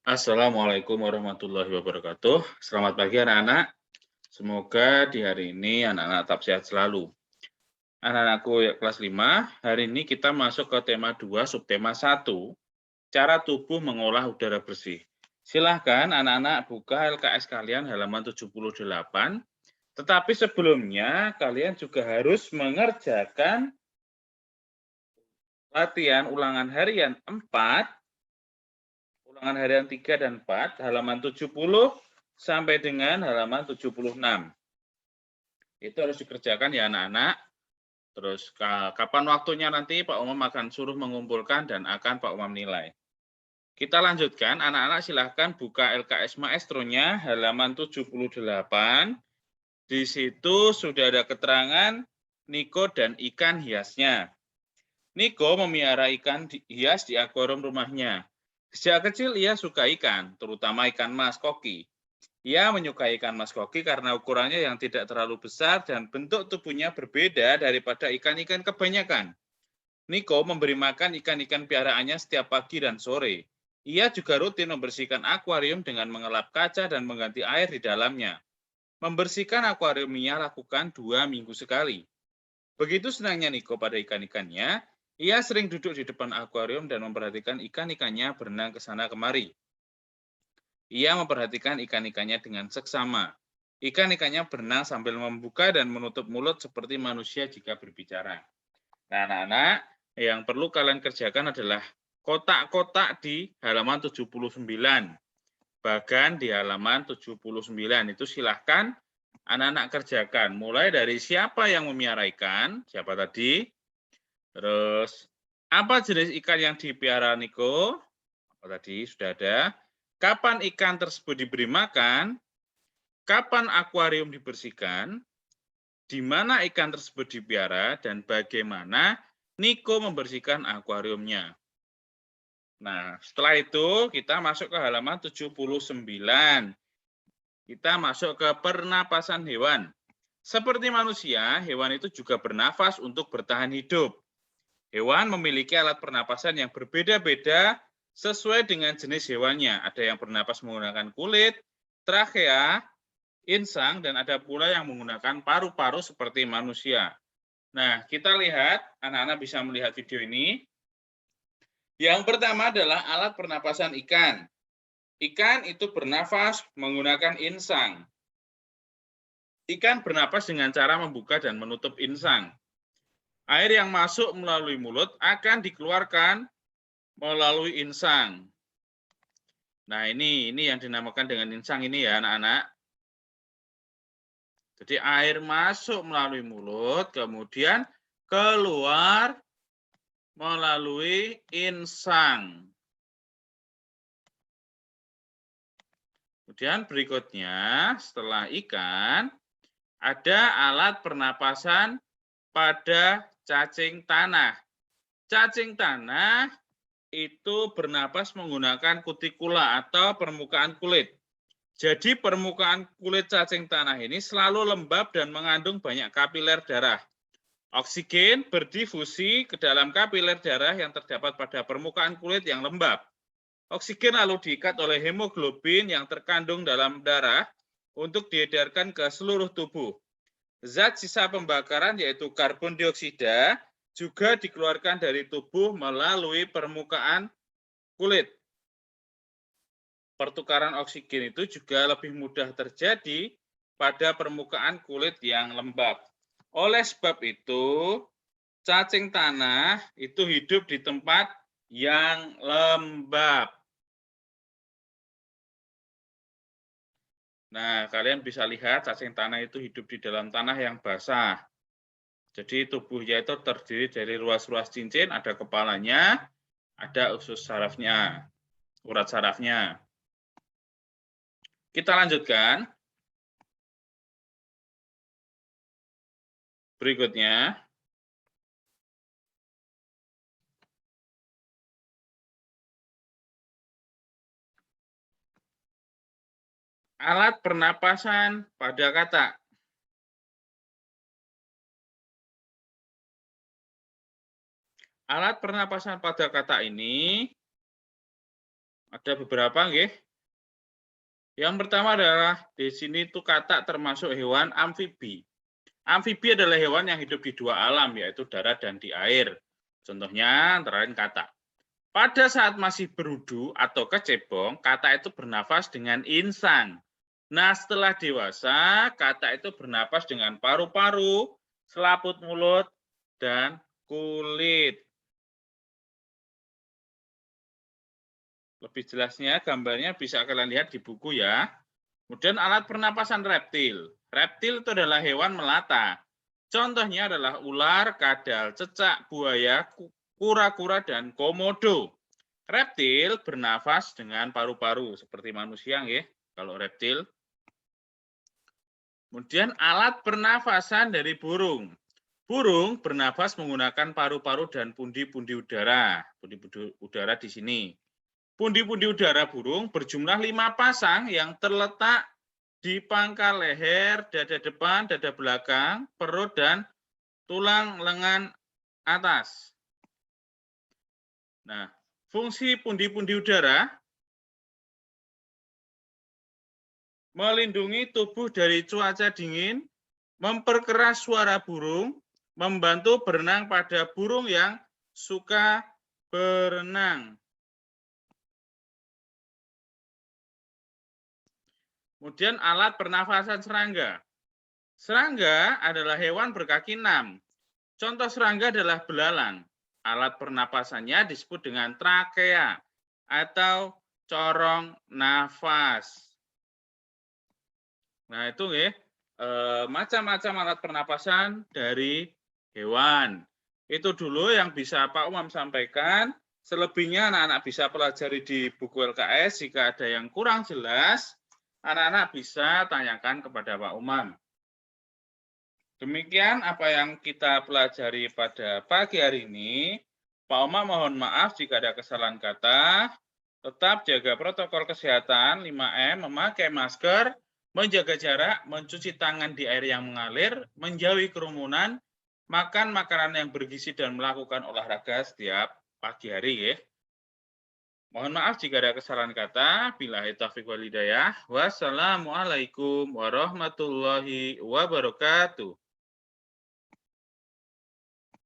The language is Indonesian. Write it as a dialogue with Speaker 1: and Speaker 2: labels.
Speaker 1: Assalamualaikum warahmatullahi wabarakatuh. Selamat pagi anak-anak. Semoga di hari ini anak-anak tetap sehat selalu. Anak-anakku ya, kelas 5, hari ini kita masuk ke tema 2, subtema 1, cara tubuh mengolah udara bersih. Silahkan anak-anak buka LKS kalian halaman 78, tetapi sebelumnya kalian juga harus mengerjakan latihan ulangan harian 4, ulangan harian 3 dan 4, halaman 70 sampai dengan halaman 76. Itu harus dikerjakan ya anak-anak. Terus kapan waktunya nanti Pak Umam akan suruh mengumpulkan dan akan Pak Umam nilai. Kita lanjutkan, anak-anak silahkan buka LKS Maestronya halaman 78. Di situ sudah ada keterangan Niko dan ikan hiasnya. Niko memelihara ikan hias di akuarium rumahnya. Sejak kecil ia suka ikan, terutama ikan mas koki. Ia menyukai ikan mas koki karena ukurannya yang tidak terlalu besar dan bentuk tubuhnya berbeda daripada ikan-ikan kebanyakan. Niko memberi makan ikan-ikan piaraannya setiap pagi dan sore. Ia juga rutin membersihkan akuarium dengan mengelap kaca dan mengganti air di dalamnya. Membersihkan akuarium ia lakukan 2 minggu sekali. Begitu senangnya Niko pada ikan-ikannya, ia sering duduk di depan akuarium dan memperhatikan ikan-ikannya berenang ke sana kemari. Ia memperhatikan ikan-ikannya dengan seksama. Ikan-ikannya berenang sambil membuka dan menutup mulut seperti manusia jika berbicara. Nah, anak-anak, yang perlu kalian kerjakan adalah kotak-kotak di halaman 79. Bagan di halaman 79 itu silahkan anak-anak kerjakan. Mulai dari siapa yang memelihara ikan, siapa tadi, terus apa jenis ikan yang dipiara Niko, apa tadi sudah ada, kapan ikan tersebut diberi makan, kapan akuarium dibersihkan, di mana ikan tersebut dipiara, dan bagaimana Niko membersihkan akuariumnya. Nah, setelah itu kita masuk ke halaman 79. Kita masuk ke pernapasan hewan. Seperti manusia, hewan itu juga bernafas untuk bertahan hidup. Hewan memiliki alat pernapasan yang berbeda-beda sesuai dengan jenis hewannya. Ada yang bernapas menggunakan kulit, trakea, insang, dan ada pula yang menggunakan paru-paru seperti manusia. Nah, kita lihat, anak-anak bisa melihat video ini. Yang pertama adalah alat pernapasan ikan. Ikan itu bernafas menggunakan insang. Ikan bernapas dengan cara membuka dan menutup insang. Air yang masuk melalui mulut akan dikeluarkan melalui insang. Nah, ini yang dinamakan dengan insang ini ya, anak-anak. Jadi air masuk melalui mulut, kemudian keluar melalui insang. Kemudian berikutnya, setelah ikan, ada alat pernapasan pada cacing tanah. Cacing tanah itu bernapas menggunakan kutikula atau permukaan kulit. Jadi permukaan kulit cacing tanah ini selalu lembab dan mengandung banyak kapiler darah. Oksigen berdifusi ke dalam kapiler darah yang terdapat pada permukaan kulit yang lembab. Oksigen lalu diikat oleh hemoglobin yang terkandung dalam darah untuk diedarkan ke seluruh tubuh. Zat sisa pembakaran yaitu karbon dioksida juga dikeluarkan dari tubuh melalui permukaan kulit. Pertukaran oksigen itu juga lebih mudah terjadi pada permukaan kulit yang lembab. Oleh sebab itu, cacing tanah itu hidup di tempat yang lembab. Nah, kalian bisa lihat cacing tanah itu hidup di dalam tanah yang basah. Jadi tubuhnya itu terdiri dari ruas-ruas cincin, ada kepalanya, ada usus sarafnya, urat sarafnya. Kita lanjutkan. Berikutnya, alat pernapasan pada kata. Alat pernapasan pada kata ini Ada beberapa nggih. Yang pertama adalah di sini itu katak termasuk hewan amfibi. Amfibi adalah hewan yang hidup di dua alam, yaitu darat dan di air. Contohnya antara lain katak. Pada saat masih berudu atau kecebong, katak itu bernafas dengan insang. Nah, setelah dewasa, katak itu bernafas dengan paru-paru, selaput mulut, dan kulit. Lebih jelasnya gambarnya bisa kalian lihat di buku ya. Kemudian alat pernapasan reptil. Reptil itu adalah hewan melata. Contohnya adalah ular, kadal, cecak, buaya, kura-kura, dan komodo. Reptil bernafas dengan paru-paru seperti manusia ya, kalau reptil. Kemudian alat pernafasan dari burung. Burung bernafas menggunakan paru-paru dan pundi-pundi udara. Pundi-pundi udara di sini. Pundi-pundi udara burung berjumlah 5 pasang yang terletak di pangkal leher, dada depan, dada belakang, perut, dan tulang lengan atas. Nah, fungsi pundi-pundi udara melindungi tubuh dari cuaca dingin, memperkeras suara burung, membantu berenang pada burung yang suka berenang. Kemudian alat pernafasan serangga. Serangga adalah hewan berkaki 6. Contoh serangga adalah belalang. Alat pernapasannya disebut dengan trakea atau corong nafas. Nah, itu ya, macam-macam alat pernapasan dari hewan. Itu dulu yang bisa Pak Umam sampaikan. Selebihnya anak-anak bisa pelajari di buku LKS. Jika ada yang kurang jelas, anak-anak bisa tanyakan kepada Pak Umam. Demikian apa yang kita pelajari pada pagi hari ini. Pak Umam mohon maaf jika ada kesalahan kata. Tetap jaga protokol kesehatan 5M, memakai masker, menjaga jarak, mencuci tangan di air yang mengalir, menjauhi kerumunan, makan makanan yang bergizi dan melakukan olahraga setiap pagi hari ya. Mohon maaf jika ada kesalahan kata. Billahi taufiq wal hidayah. Wassalamualaikum warahmatullahi wabarakatuh.